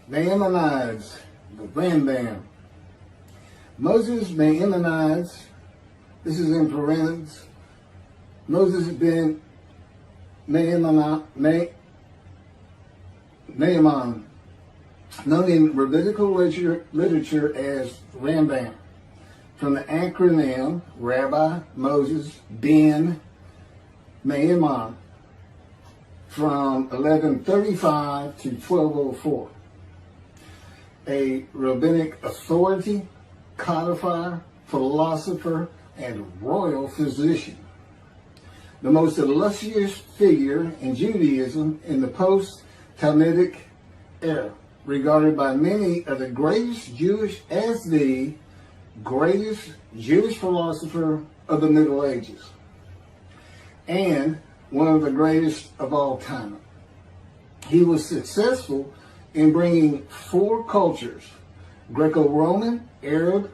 Maimonides, the Rambam. Moses Maimonides, this is in parentheses, Moses Ben Maimon, known in rabbinical literature as Rambam, from the acronym Rabbi Moses Ben Maimon, from 1135 to 1204. A rabbinic authority, codifier, philosopher, and royal physician. The most illustrious figure in Judaism in the post-talmudic era, regarded by many of the greatest Jewish philosopher of the Middle Ages, and one of the greatest of all time. He was successful in bringing four cultures, Greco-Roman, Arab,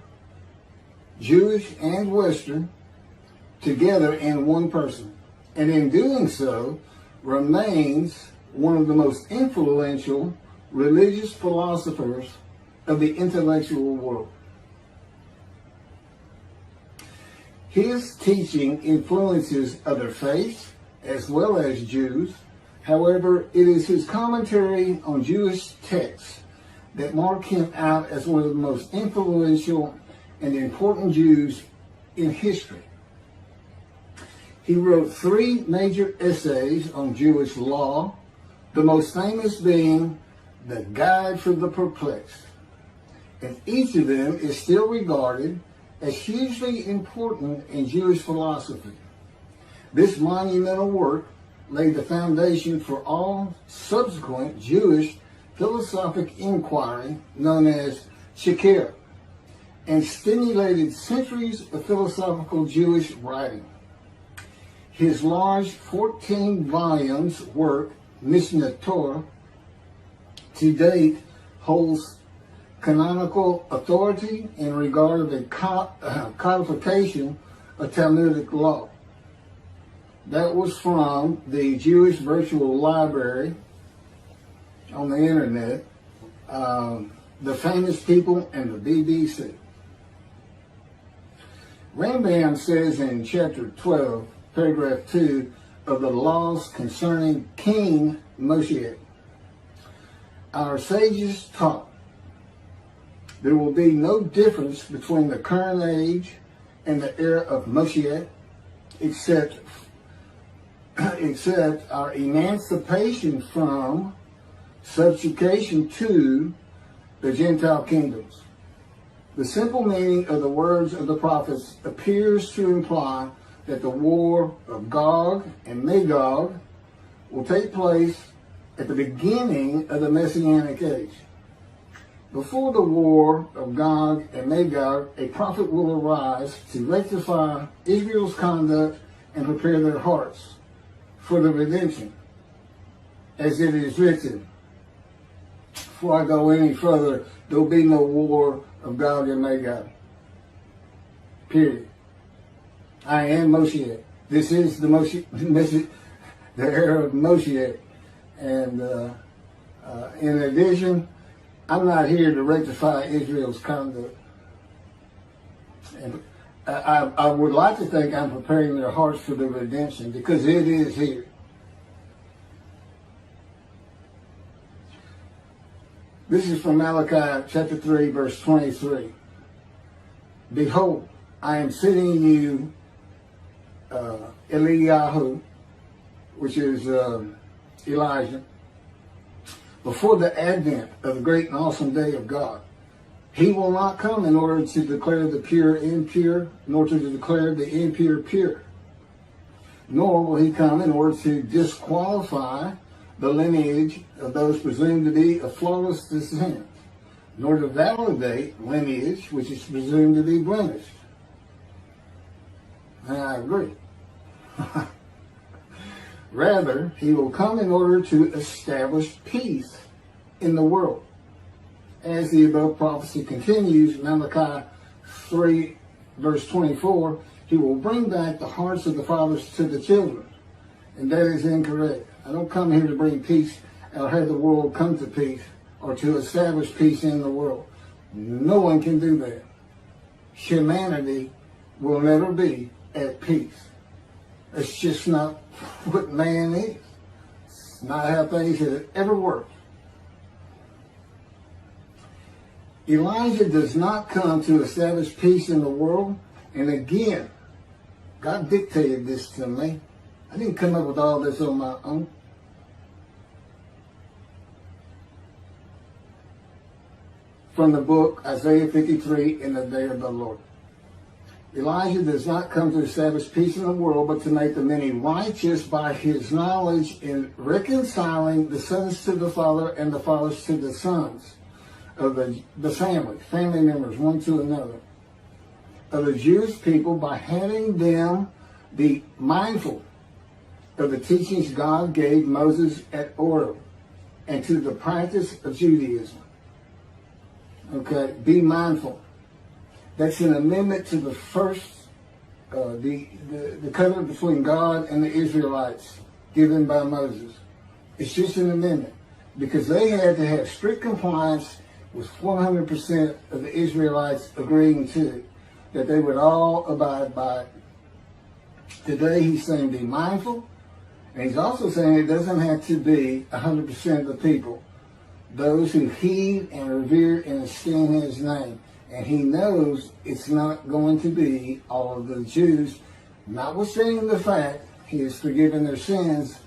Jewish, and Western, together in one person, and in doing so remains one of the most influential religious philosophers of the intellectual world. His teaching influences other faiths as well as Jews. However, it is his commentary on Jewish texts that mark him out as one of the most influential and important Jews in history. He wrote 3 major essays on Jewish law, the most famous being The Guide for the Perplexed, and each of them is still regarded as hugely important in Jewish philosophy. This monumental work laid the foundation for all subsequent Jewish philosophic inquiry known as Chakirah, and stimulated centuries of philosophical Jewish writing. His large 14 volumes work, Mishneh Torah, to date holds canonical authority in regard of the codification of Talmudic law. That was from the Jewish Virtual Library on the internet, The Famous People, and the BBC. Rambam says in chapter 12, paragraph 2 of the laws concerning King Moshiach, our sages taught there will be no difference between the current age and the era of Moshiach, except our emancipation from subjugation to the Gentile kingdoms. The simple meaning of the words of the prophets appears to imply that the war of Gog and Magog will take place at the beginning of the Messianic age. Before the war of Gog and Magog, a prophet will arise to rectify Israel's conduct and prepare their hearts for the redemption, as it is written. Before I go any further, there will be no war of Gog and Magog. Period. I am Moshiach. This is the era of Moshiach. And in addition, I'm not here to rectify Israel's conduct. And I would like to think I'm preparing their hearts for the redemption, because it is here. This is from Malachi chapter 3, verse 23. Behold, I am sending you Eliyahu, which is Elijah, before the advent of the great and awesome day of God. He will not come in order to declare the pure impure, nor to declare the impure pure. Nor will he come in order to disqualify the lineage of those presumed to be of flawless descent, nor to validate lineage which is presumed to be blemished. And I agree. Rather, he will come in order to establish peace in the world. As the above prophecy continues, Malachi 3, verse 24, He will bring back the hearts of the fathers to the children. And that is incorrect. I don't come here to bring peace or have the world come to peace or to establish peace in the world. No one can do that. Humanity will never be at peace. It's just not what man is. It's not how things have ever worked. Elijah does not come to establish peace in the world. And again, God dictated this to me. I didn't come up with all this on my own. From the book Isaiah 53, In the Day of the Lord. Elijah does not come to establish peace in the world, but to make the many righteous by his knowledge in reconciling the sons to the father and the fathers to the sons of the family members, one to another, of the Jewish people, by having them be mindful of the teachings God gave Moses at Oreb, and to the practice of Judaism. Okay, be mindful. That's an amendment to the first, the covenant between God and the Israelites given by Moses. It's just an amendment because they had to have strict compliance with 100% of the Israelites agreeing to it, that they would all abide by it. Today he's saying be mindful, and he's also saying it doesn't have to be 100% of the people, those who heed and revere and esteem his name. And he knows it's not going to be all of the Jews, notwithstanding the fact he has forgiven their sins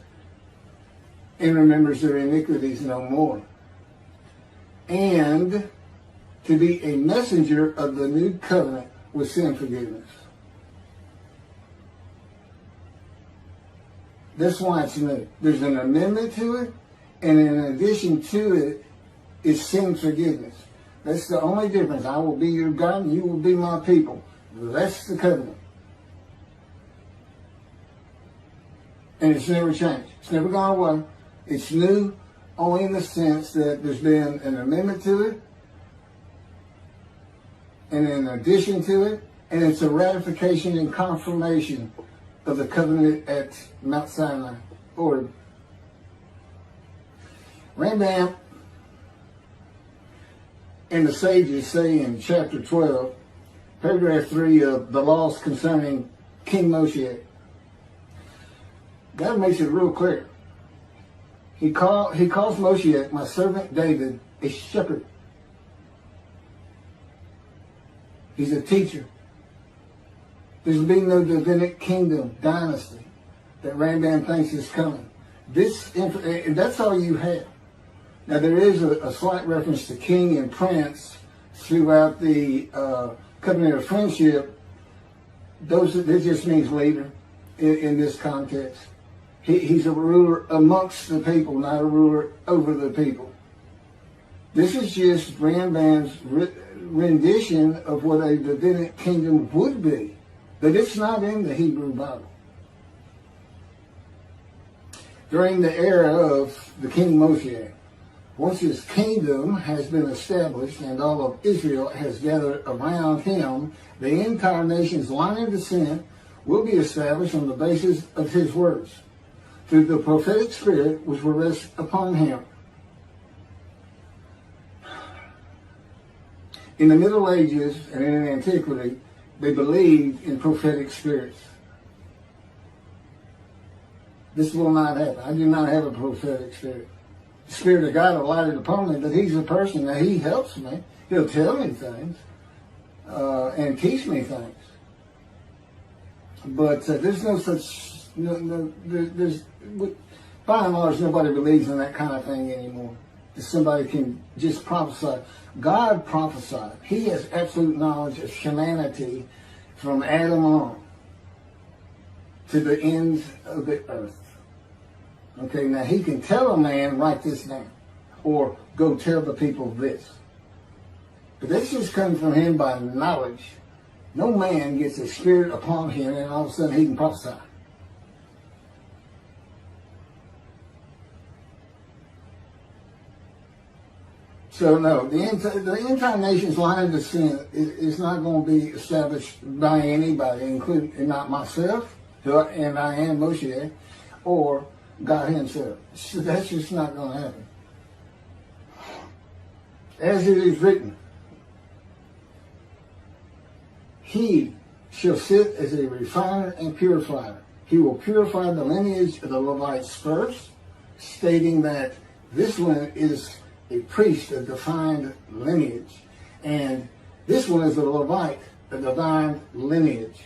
and remembers their iniquities no more. And to be a messenger of the new covenant with sin forgiveness. That's why it's new. There's an amendment to it, and in addition to it is sin forgiveness. That's the only difference. I will be your God and you will be my people. That's the covenant. And it's never changed. It's never gone away. It's new only in the sense that there's been an amendment to it, and in addition to it, and it's a ratification and confirmation of the covenant at Mount Sinai, or Rambam and the sages say in chapter 12, paragraph 3 of the laws concerning King Moshiach. God makes it real clear. He calls Moshiach, my servant David, a shepherd. He's a teacher. There's been no Davidic kingdom, dynasty, that Rambam thinks is coming. And that's all you have. Now, there is a slight reference to king and prince throughout the covenant of friendship. That just means leader in this context. He's a ruler amongst the people, not a ruler over the people. This is just Rambam's rendition of what a Davidic kingdom would be. But it's not in the Hebrew Bible. During the era of the King Moshiach, once his kingdom has been established and all of Israel has gathered around him, the entire nation's line of descent will be established on the basis of his words, through the prophetic spirit which will rest upon him. In the Middle Ages and in antiquity, they believed in prophetic spirits. This will not happen. I do not have a prophetic spirit. The Spirit of God alighted upon me, but he's a person that he helps me. He'll tell me things and teach me things. But there's no such, by and large, nobody believes in that kind of thing anymore. That somebody can just prophesy. God prophesied. He has absolute knowledge of humanity from Adam on to the ends of the earth. Okay, now he can tell a man, write this down, or go tell the people this. But this just comes from him by knowledge. No man gets a spirit upon him and all of a sudden he can prophesy. So no, the incarnation's line of descent is not going to be established by anybody, including not myself, and I am Moshiach, or God himself. So that's just not going to happen. As it is written, he shall sit as a refiner and purifier. He will purify the lineage of the Levites first, stating that this one is a priest of defined lineage, and this one is a Levite, a divine lineage.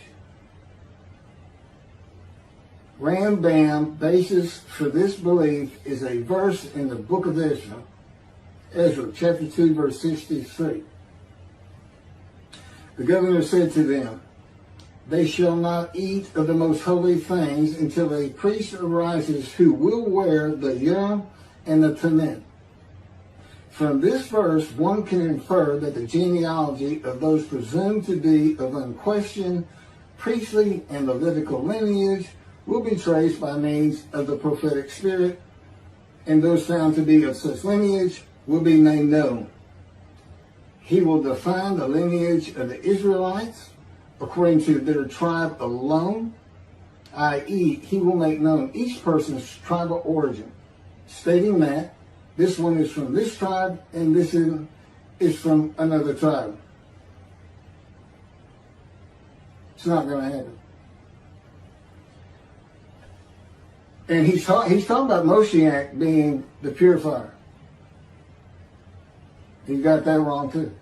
Rambam basis for this belief is a verse in the book of Ezra, chapter 2, verse 63. The governor said to them, they shall not eat of the most holy things until a priest arises who will wear the yom and the tamim. From this verse, one can infer that the genealogy of those presumed to be of unquestioned priestly and Levitical lineage will be traced by means of the prophetic spirit, and those found to be of such lineage will be made known. He will define the lineage of the Israelites according to their tribe alone, i.e., he will make known each person's tribal origin, stating that this one is from this tribe and this is from another tribe. It's not going to happen. And he's talking about Moshiach being the purifier. He got that wrong too.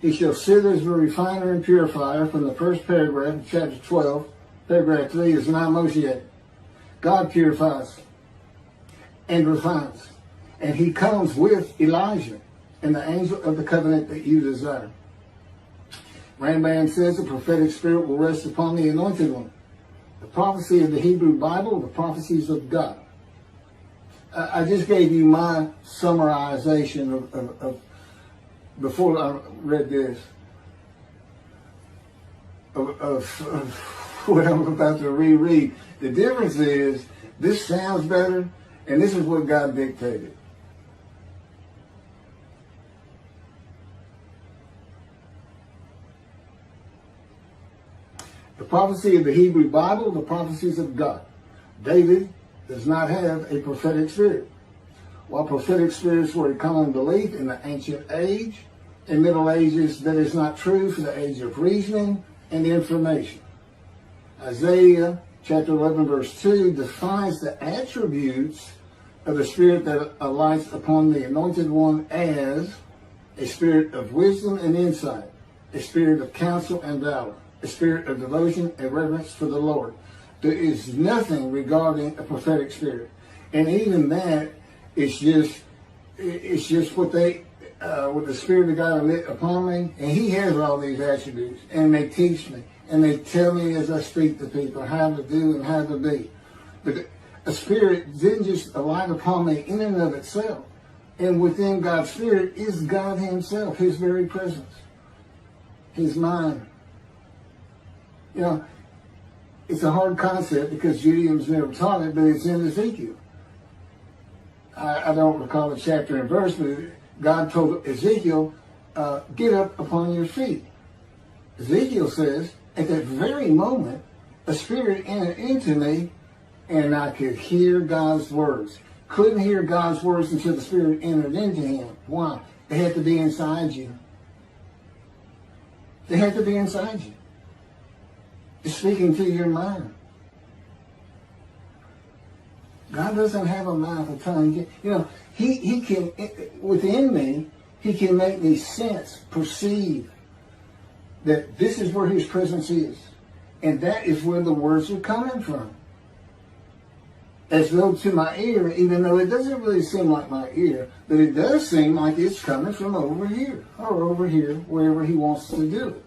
He shall sit as a refiner and purifier from the first paragraph of chapter 12. Paragraph 3 is not Moshiach. God purifies and refines. And he comes with Elijah and the angel of the covenant that you desire. Rambam says the prophetic spirit will rest upon the anointed one. The prophecy of the Hebrew Bible, the prophecies of God. I just gave you my summarization of before I read this, of what I'm about to reread. The difference is, this sounds better, and this is what God dictated. The prophecy of the Hebrew Bible, the prophecies of God. David does not have a prophetic spirit. While prophetic spirits were a common belief in the ancient age and Middle Ages, that is not true for the age of reasoning and information. Isaiah chapter 11 verse 2 defines the attributes of the spirit that alights upon the anointed one as a spirit of wisdom and insight, a spirit of counsel and valor, a spirit of devotion and reverence for the Lord. There is nothing regarding a prophetic spirit. And even that is just what the Spirit of God lit upon me. And he has all these attributes. And they teach me. And they tell me as I speak to people how to do and how to be. But a spirit didn't just alight upon me in and of itself. And within God's spirit is God himself, his very presence, his mind. You know, it's a hard concept because Judaism's never taught it, but it's in Ezekiel. I don't recall the chapter and verse, but God told Ezekiel, get up upon your feet. Ezekiel says, at that very moment, a spirit entered into me, and I could hear God's words. Couldn't hear God's words until the spirit entered into him. Why? They had to be inside you. They had to be inside you. It's speaking to your mind. God doesn't have a mouth, a tongue. You know, he can, within me, he can make me sense, perceive that this is where his presence is. And that is where the words are coming from. As though to my ear, even though it doesn't really seem like my ear, but it does seem like it's coming from over here, or over here, wherever he wants to do it.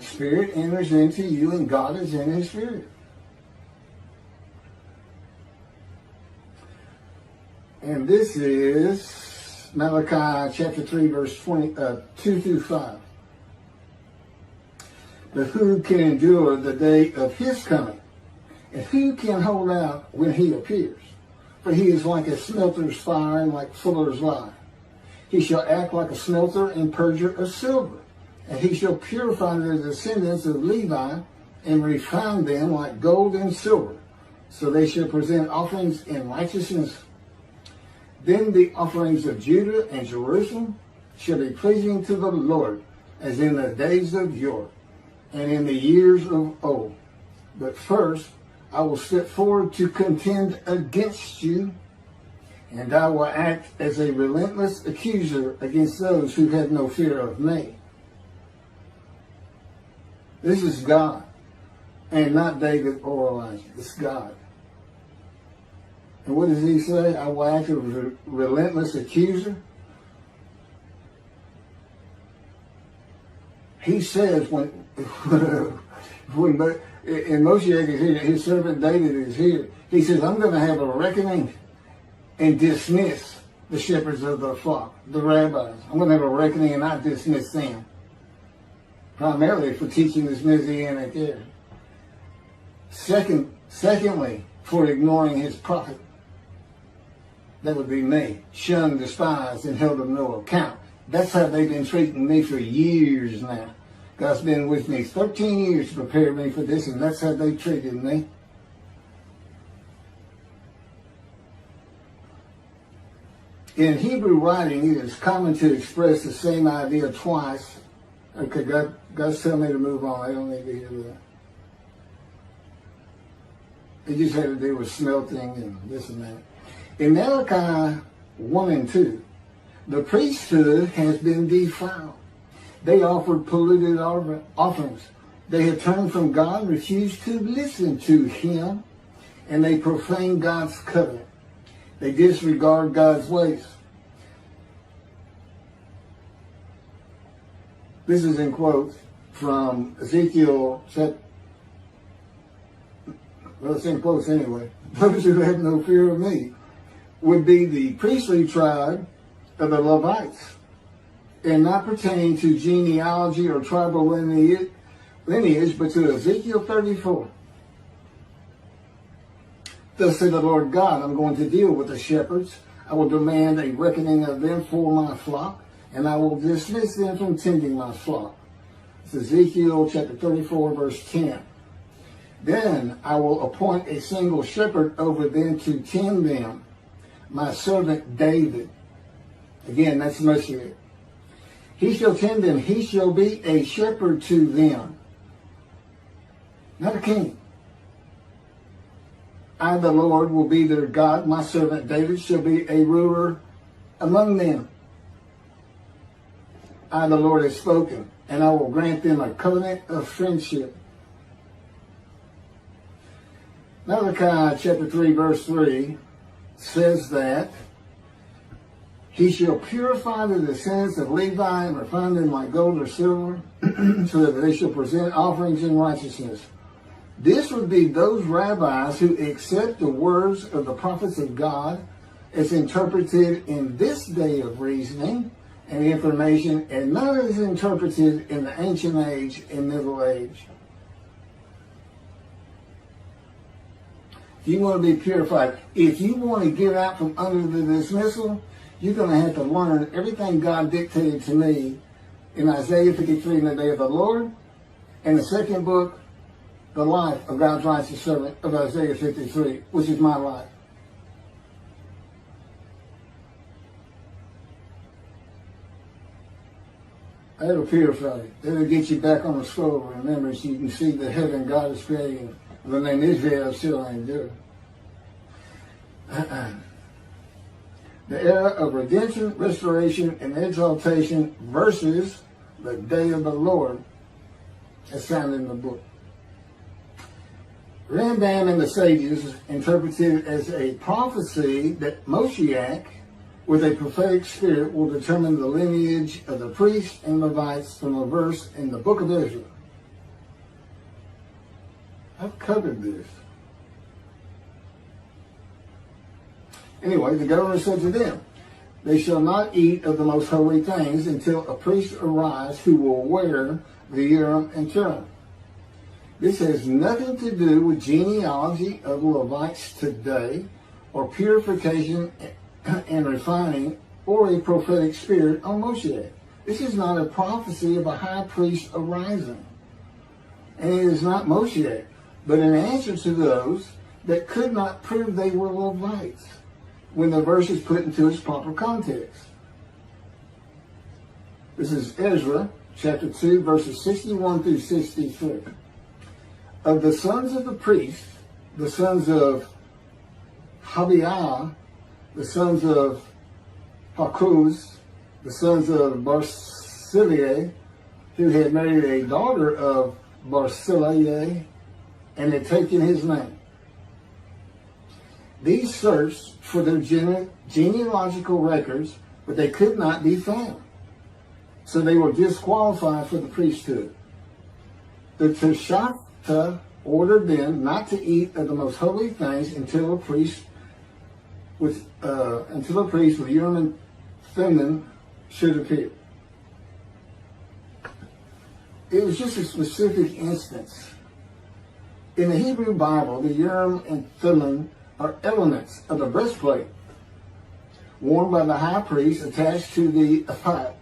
Spirit enters into you, and God is in his spirit. And this is Malachi chapter 3, verse 2 through 5. But who can endure the day of his coming? And who can hold out when he appears? For he is like a smelter's fire and like fuller's lye. He shall act like a smelter and purger of silver. And he shall purify the descendants of Levi and refine them like gold and silver. So they shall present offerings in righteousness. Then the offerings of Judah and Jerusalem shall be pleasing to the Lord, as in the days of yore, and in the years of old. But first I will step forward to contend against you, and I will act as a relentless accuser against those who have no fear of me. This is God, and not David or Elijah. It's God. And what does he say? I will act as a relentless accuser. He says when Moshiach is here, his servant David is here, he says, I'm going to have a reckoning and dismiss the shepherds of the flock, the rabbis. I'm going to have a reckoning and not dismiss them. Primarily for teaching this Messianic Era. Secondly, for ignoring his prophet. That would be me, shunned, despised, and held of no account. That's how they've been treating me for years now. God's been with me 13 years to prepare me for this, and that's how they treated me. In Hebrew writing, it is common to express the same idea twice. Okay, God's telling me to move on. I don't need to hear that. It just had to do with smelting and this and that. In Malachi 1 and 2, the priesthood has been defiled. They offered polluted offerings. They had turned from God, refused to listen to him, and they profaned God's covenant. They disregard God's ways. This is in quotes from Ezekiel, well, it's in quotes anyway. Those who have no fear of me would be the priestly tribe of the Levites, and not pertaining to genealogy or tribal lineage, but to Ezekiel 34. Thus said the Lord God, I'm going to deal with the shepherds. I will demand a reckoning of them for my flock, and I will dismiss them from tending my flock. It's Ezekiel chapter 34, verse 10. Then I will appoint a single shepherd over them to tend them, my servant David. Again, that's Moshiach. He shall tend them. He shall be a shepherd to them. Not a king. I, the Lord, will be their God. My servant David shall be a ruler among them. I, the Lord, have spoken, and I will grant them a covenant of friendship. Malachi chapter 3, verse 3 says that he shall purify the descendants of Levi and refine them like gold or silver, so that they shall present offerings in righteousness. This would be those rabbis who accept the words of the prophets of God as interpreted in this day of reasoning and information, and not as interpreted in the ancient age and middle age. If you want to be purified, if you want to get out from under the dismissal, you're going to have to learn everything God dictated to me in Isaiah 53 in the day of the Lord, and the second book, the life of God's righteous servant of Isaiah 53, which is my life. That'll purify you. That'll get you back on the scroll of remembrance. You can see the heaven God is creating. The name Israel still ain't do it. The era of redemption, restoration, and exaltation versus the day of the Lord, as found in the book. Rambam and the sages interpreted it as a prophecy that Moshiach, with a prophetic spirit, will determine the lineage of the priests and Levites from a verse in the book of Israel. I've covered this. Anyway, the governor said to them, they shall not eat of the most holy things until a priest arise who will wear the Urim and Thummim. This has nothing to do with genealogy of Levites today or purification and refining, or a prophetic spirit on Moshiach. This is not a prophecy of a high priest arising. And it is not Moshiach, but an answer to those that could not prove they were Levites when the verse is put into its proper context. This is Ezra, chapter 2, verses 61 through 63. Of the sons of the priests, the sons of Habiah, the sons of Hakuz, the sons of Barzillai, who had married a daughter of Barzillai and had taken his name. These searched for their genealogical records, but they could not be found. So they were disqualified for the priesthood. The Teshachta ordered them not to eat of the most holy things until a priest with Urim and Thummim should appear. It was just a specific instance. In the Hebrew Bible, the Urim and Thummim are elements of the breastplate worn by the high priest attached to the ephod.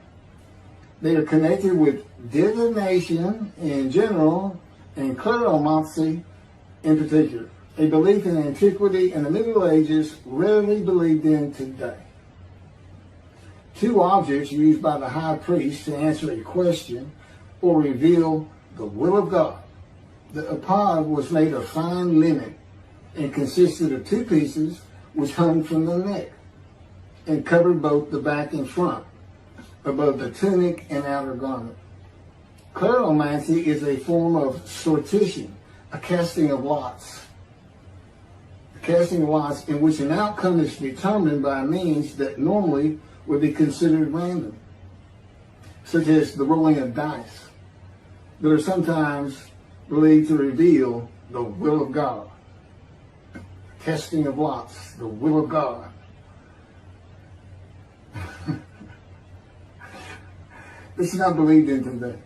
They are connected with divination in general and cleromancy in particular, a belief in antiquity and the Middle Ages rarely believed in today. Two objects used by the high priest to answer a question or reveal the will of God. The ephod was made of fine linen and consisted of two pieces which hung from the neck and covered both the back and front, above the tunic and outer garment. Cleromancy is a form of sortition, a casting of lots. A casting of lots in which an outcome is determined by means that normally would be considered random, such as the rolling of dice, that are sometimes believed to reveal the will of God. Casting of lots, the will of God. This is not believed in today.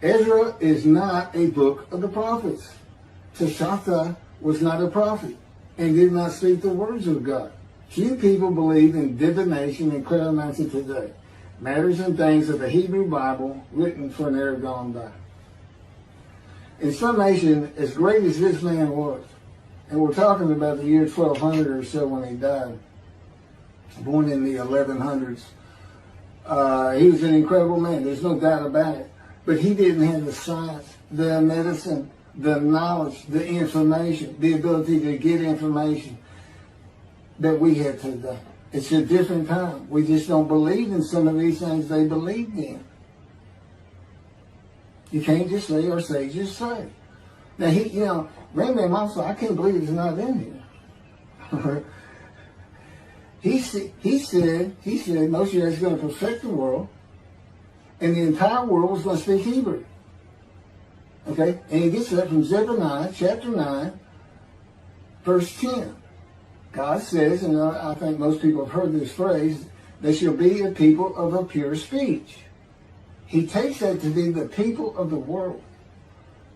Ezra is not a book of the prophets. Teshachta was not a prophet and did not speak the words of God. Few people believe in divination and cleromancy today, matters and things of the Hebrew Bible written for an era gone by. In summation, as great as this man was, and we're talking about the year 1200 or so when he died, born in the 1100s, he was an incredible man. There's no doubt about it. But he didn't have the science, the medicine, the knowledge, the information, the ability to get information that we have today. It's a different time. We just don't believe in some of these things they believed in. You can't just say our sages say. Now, Rambam also, I can't believe it's not in here. He said Moshiach is going to perfect the world, and the entire world was going to speak Hebrew. Okay? And he gets that from Zephaniah chapter 9, verse 10. God says, and I think most people have heard this phrase, they shall be a people of a pure speech. He takes that to be the people of the world.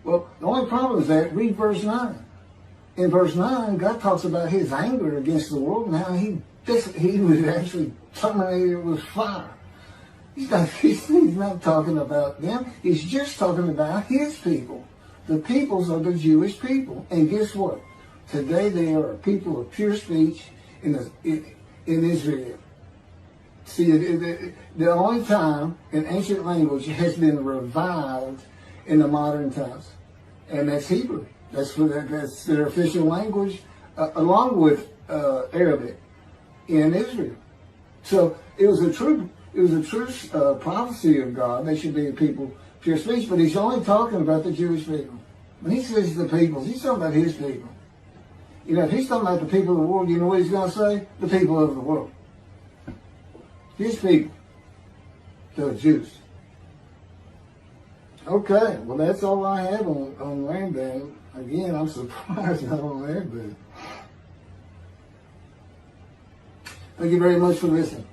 Well, the only problem is that, read verse 9. In verse 9, God talks about his anger against the world and how he was actually terminated with fire. He's not talking about them. He's just talking about his people. The peoples of the Jewish people. And guess what? Today they are a people of pure speech in Israel. See, the only time an ancient language has been revived in the modern times, and that's Hebrew. That's their official language, along with Arabic in Israel. So it was a true prophecy of God. They should be a people of pure speech. But he's only talking about the Jewish people. When he says the peoples, he's talking about his people. If he's talking about the people of the world, you know what he's going to say? The people of the world. His people. The Jews. Okay, well that's all I have on Rambam. Again, I'm surprised not on Rambam. Thank you very much for listening.